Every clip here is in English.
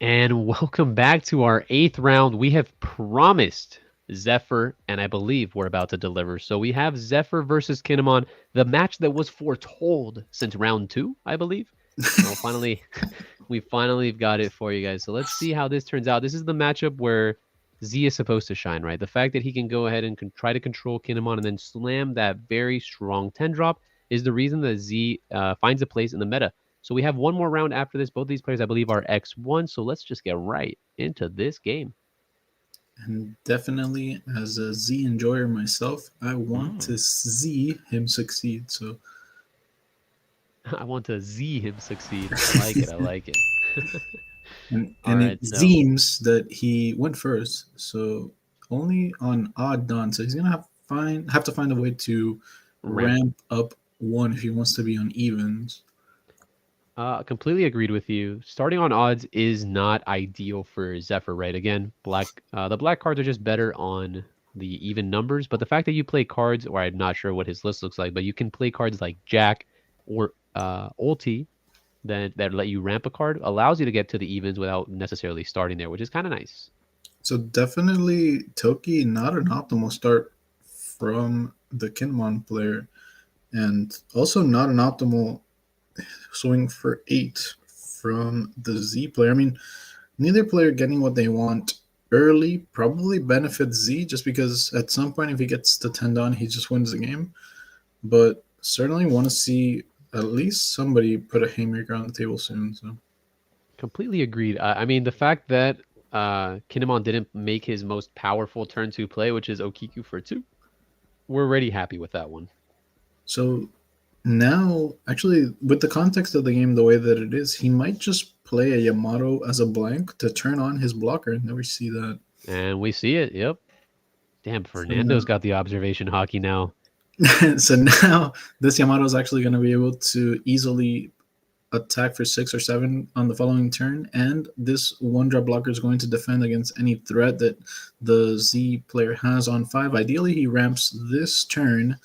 And welcome back to our 8th round. We have promised Zephyr, and I believe we're about to deliver. So we have Zephyr versus Kinemon, the match that was foretold since round 2, I believe. And we finally got it for you guys. So let's see how this turns out. This is the matchup where Z is supposed to shine, right? The fact that he can go ahead and try to control Kinemon and then slam that very strong 10 drop is the reason that Z finds a place in the meta. So we have one more round after this. Both these players, I believe, are X1. So let's just get right into this game. And definitely, as a Z enjoyer myself, I want to see him succeed. So I want to Z him succeed. I like it. I like it. and All right, it so seems that he went first. So only on odd dawn. So he's gonna have to find a way to ramp. ramp up one if he wants to be on evens. Completely agreed with you. Starting on odds is not ideal for Zephyr, right? Again, the black cards are just better on the even numbers. But the fact that you play cards, or I'm not sure what his list looks like, but you can play cards like Jack or Ulti that let you ramp a card, allows you to get to the evens without necessarily starting there, which is kind of nice. So definitely Toki, not an optimal start from the Kinmon player, and also not an optimal swing for 8 from the Z player. I mean, neither player getting what they want early probably benefits Z just because at some point, if he gets the 10 on, he just wins the game. But certainly want to see at least somebody put a haymaker on the table soon. So Completely agreed. I mean, the fact that Kinemon didn't make his most powerful turn 2 play, which is Okiku for 2, we're already happy with that one. So now, actually, with the context of the game the way that it is, he might just play a Yamato as a blank to turn on his blocker. And never see that. And we see it. Yep. Damn, So Fernando's now, got the observation hockey now. so now this Yamato is actually going to be able to easily attack for 6 or 7 on the following turn, and this one drop blocker is going to defend against any threat that the Z player has on 5. Ideally, he ramps this turn,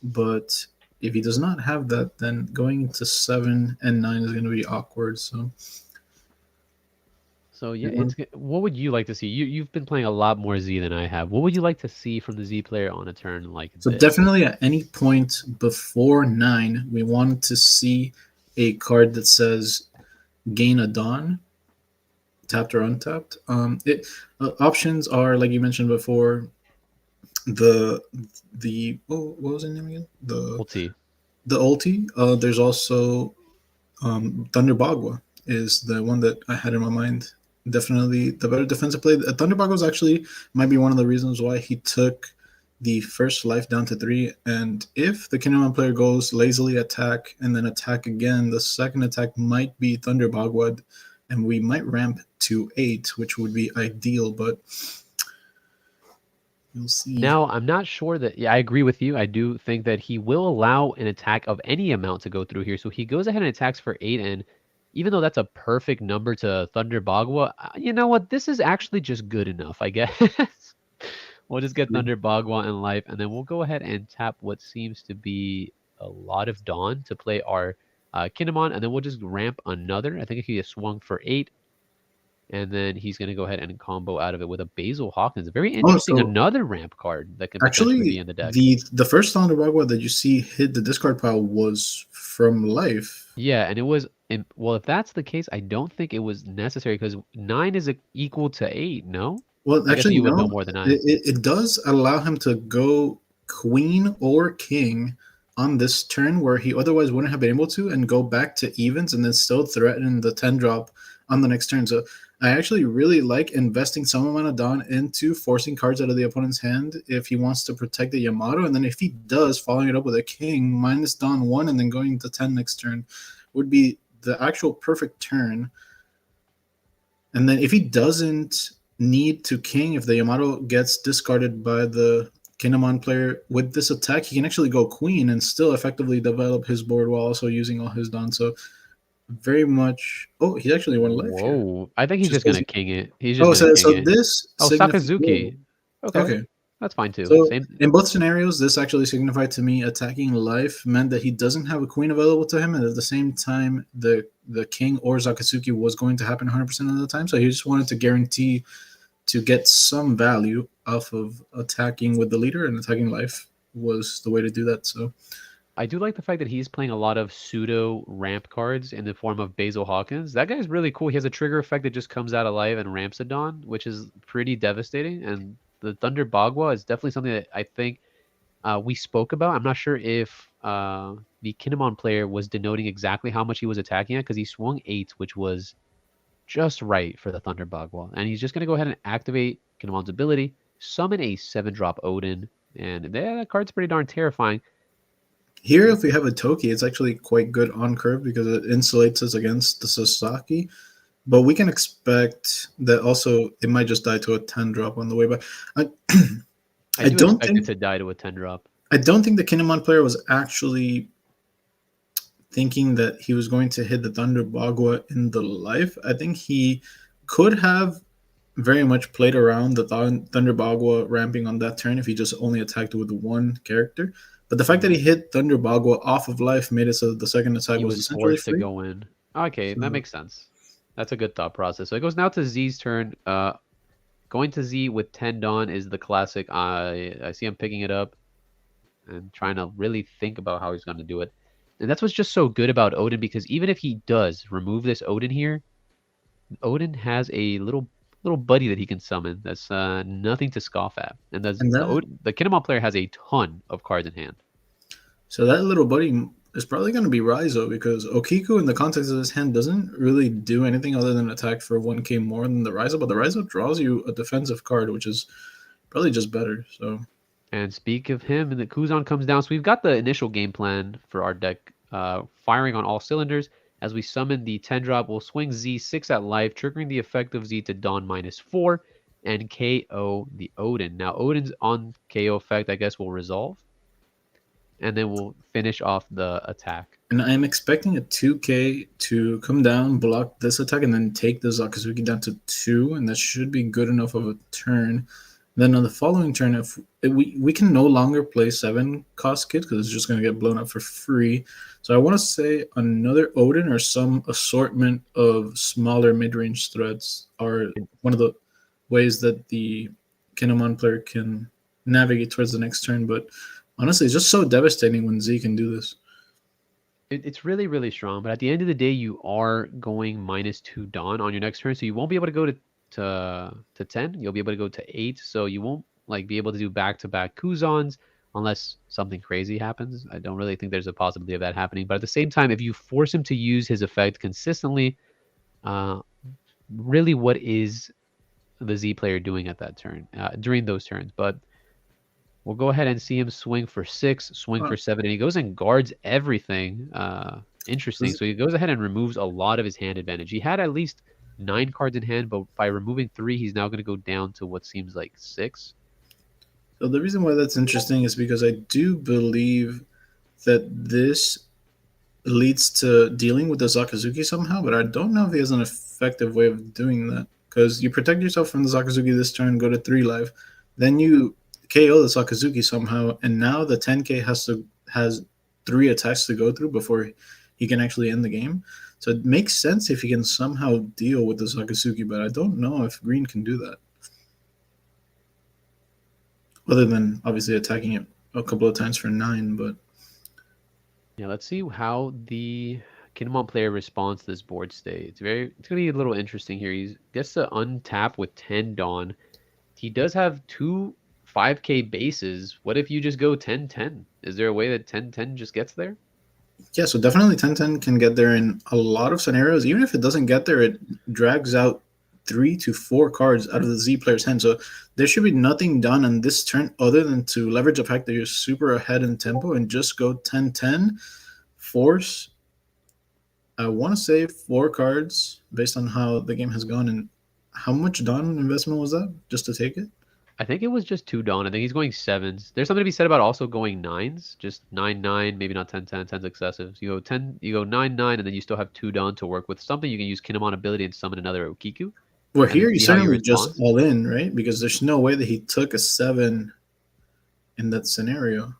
but if he does not have that, then going into 7 and 9 is going to be awkward. So yeah, what would you like to see? You've been playing a lot more Z than I have. What would you like to see from the Z player on a turn like So this? definitely at any point before 9, we want to see a card that says gain a Dawn, tapped or untapped. Options are, like you mentioned before, the what was the name again? Ulti. The ulti. There's also Thunder Bagua is the one that I had in my mind. Definitely the better defensive play. Thunder Bagua actually might be one of the reasons why he took the first life down to 3. And if the Kinemon player goes lazily attack and then attack again, the second attack might be Thunder Bagua, and we might ramp to 8, which would be ideal. But you'll see. Now, I'm not sure that, yeah, I agree with you. I do think that he will allow an attack of any amount to go through here. So he goes ahead and attacks for 8, and even though that's a perfect number to Thunder Bagua, you know what? This is actually just good enough, I guess. We'll just get Thunder Bagua in life, and then we'll go ahead and tap what seems to be a lot of Dawn to play our Kinemon, and then we'll just ramp another. I think he has swung for 8, and then he's going to go ahead and combo out of it with a Basil Hawkins. Very Oh, interesting, so another ramp card that can potentially be actually, in the deck. the first Thunder Bagua that you see hit the discard pile was from life. Yeah, and it was, well, if that's the case, I don't think it was necessary because 9 is equal to 8, no? Well, I guess actually, you would know no. more than I. It does allow him to go queen or king on this turn where he otherwise wouldn't have been able to, and go back to evens and then still threaten the 10 drop on the next turn. So I actually really like investing some amount of Dawn into forcing cards out of the opponent's hand if he wants to protect the Yamato. And then if he does, following it up with a king, minus Dawn 1, and then going to 10 next turn would be the actual perfect turn. And then if he doesn't need to king, if the Yamato gets discarded by the Kinemon player with this attack, he can actually go queen and still effectively develop his board while also using all his Dawn. So very much. Oh, he actually won life here. Whoa. I think he's Just just going goes. to king it. He's just Oh, going to king so it. this Oh, signifies. Sakazuki. Okay. Okay. That's fine too. So Same. in both scenarios, this actually signified to me attacking life meant that he doesn't have a queen available to him, and at the same time, the king or Zakatsuki was going to happen 100% of the time. So he just wanted to guarantee to get some value off of attacking with the leader, and attacking life was the way to do that. So I do like the fact that he's playing a lot of pseudo ramp cards in the form of Basil Hawkins. That guy's really cool. He has a trigger effect that just comes out alive and ramps a Dawn, which is pretty devastating. And the Thunder Bagua is definitely something that I think we spoke about. I'm not sure if the Kinemon player was denoting exactly how much he was attacking at because he swung 8, which was just right for the Thunder Bagua. And he's just going to go ahead and activate Kinemon's ability, summon a 7-drop Odin, and that card's pretty darn terrifying. here, if we have a Toki, it's actually quite good on curve because it insulates us against the Sasaki. But we can expect that also it might just die to a 10 drop on the way back. I, I do don't expect it think to die to a 10 drop. I don't think the Kinemon player was actually thinking that he was going to hit the Thunder Bagua in the life. I think he could have very much played around the Thunder Bagua ramping on that turn if he just only attacked with one character. But the fact that he hit Thunder Bagua off of life made it so that the second attack He was was essentially forced to free. go in. Okay, that So, makes sense. That's a good thought process. So it goes now to Z's turn. Going to Z with 10 Dawn is the classic. I see him picking it up and trying to really think about how he's going to do it. And that's what's just so good about Odin because even if he does remove this Odin here, Odin has a little buddy that he can summon. That's nothing to scoff at. And and that The Kinemon player has a ton of cards in hand. so that little buddy is probably going to be Raizo because Okiku in the context of his hand doesn't really do anything other than attack for 1k more than the Raizo, but the Raizo draws you a defensive card, which is probably just better. So And speak of him, and the Kuzan comes down. So we've got the initial game plan for our deck firing on all cylinders. As we summon the 10 drop, we'll swing Z6 at life, triggering the effect of Z to Dawn -4 and KO the Odin. Now, Odin's on KO effect, I guess, will resolve. And then we'll finish off the attack. and I'm expecting a 2k to come down, block this attack, and then take the Zakazuki down to 2, and that should be good enough of a turn. Then on the following turn, if we can no longer play 7 cost kid because it's just going to get blown up for free. So I want to say another Odin or some assortment of smaller mid-range threats are one of the ways that the Kinemon player can navigate towards the next turn. But honestly, it's just so devastating when Z can do this. It's really, really strong. But at the end of the day, you are going -2 Dawn on your next turn. So you won't be able to go to 10. You'll be able to go to 8. So you won't like be able to do back-to-back Kuzans unless something crazy happens. I don't really think there's a possibility of that happening. But at the same time, if you force him to use his effect consistently, uh, really what is the Z player doing at that turn, during those turns? But we'll go ahead and see him swing for 6, swing Uh, for 7, and he goes and guards everything. Interesting. this- So he goes ahead and removes a lot of his hand advantage. He had at least 9 cards in hand, but by removing 3, he's now going to go down to what seems like 6. So the reason why that's interesting is because I do believe that this leads to dealing with the Zakazuki somehow, but I don't know if he has an effective way of doing that. Because you protect yourself from the Zakazuki this turn, go to 3 life, then you KO the Zakazuki somehow, and now the 10k has 3 attacks to go through before he can actually end the game. So it makes sense if he can somehow deal with the Zakazuki, but I don't know if Green can do that. Other than obviously attacking it a couple of times for 9, but Yeah, let's see how the Kinemon player responds to this board state. It's gonna be a little interesting here. He gets to untap with 10 Dawn. He does have 2 5k bases. What if you just go 10-10? Is there a way that 10-10 just gets there? yeah, so definitely 10-10 can get there in a lot of scenarios. Even if it doesn't get there, it drags out 3 to 4 cards out of the Z player's hand. So there should be nothing done on this turn other than to leverage the fact that you're super ahead in tempo and just go 10-10, force, I want to say 4 cards based on how the game has gone. And how much Dawn investment was that just to take it? I think it was just 2 Dawn. I think he's going 7s. There's something to be said about also going 9s. Just 9-9, maybe not 10-10. 10's excessive. So you go 10, you go 9-9, and then you still have 2 Dawn to work with something. You can use Kinemon ability and summon another Okiku. Well, And then here you see how he certainly just responds. all in, right? Because there's no way that he took a 7 in that scenario.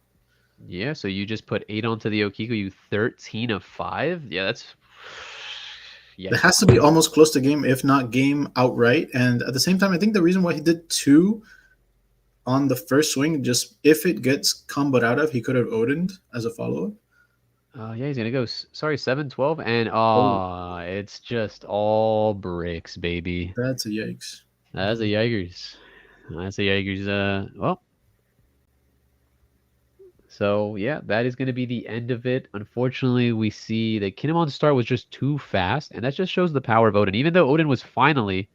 Yeah, so you just put 8 onto the Okiku, you 13 of 5? Yeah, that's It has to yikes. be almost close to game, if not game outright. And at the same time, I think the reason why he did two on the first swing, just if it gets comboed out of, he could have Odin'd as a follow up. Yeah, he's gonna go, sorry, 7-12, and Oh, it's just all bricks, baby. that's a yikes. That's a Jaegers. That's a Jaegers. Well, so yeah, that is going to be the end of it. Unfortunately, we see that Kinemon's start was just too fast, and that just shows the power of Odin. Even though Odin was finally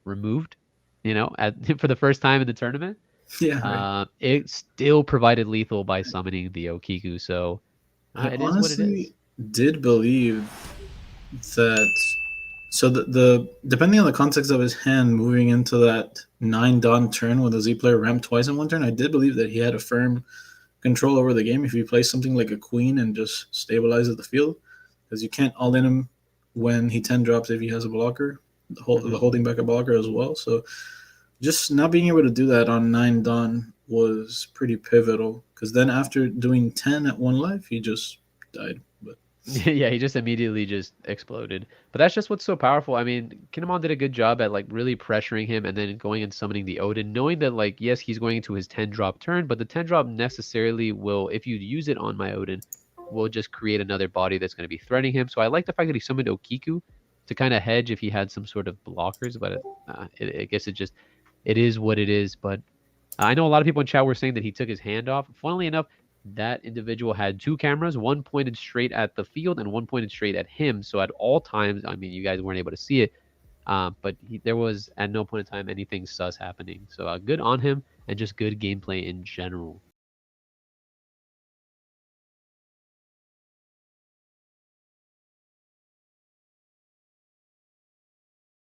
removed, for the first time in the tournament, Yeah, right. it still provided lethal by summoning the Okiku. So I it is what it is. honestly did believe that. So the depending on the context of his hand moving into that 9 Dawn turn with a Z player ramped twice in one turn, I did believe that he had a firm control over the game if he plays something like a queen and just stabilizes the field, because you can't all in him when he 10 drops if he has a blocker, the Hmm. holding back a blocker as well. So just not being able to do that on 9 Dawn was pretty pivotal, because then after doing 10 at one life, he just died. But Yeah, he just immediately just exploded. But that's just what's so powerful. I mean, Kinemon did a good job at like really pressuring him and then going and summoning the Odin, knowing that like yes, he's going into his 10 drop turn, but the 10 drop necessarily will, if you use it on my Odin, will just create another body that's going to be threatening him. So I like the fact that he summoned Okiku to kind of hedge if he had some sort of blockers, but I guess it is what it is. But I know a lot of people in chat were saying that he took his hand off. Funnily enough, that individual had two cameras, one pointed straight at the field and one pointed straight at him. So at all times, I mean, you guys weren't able to see it, but there was at no point in time anything sus happening. So good on him and just good gameplay in general.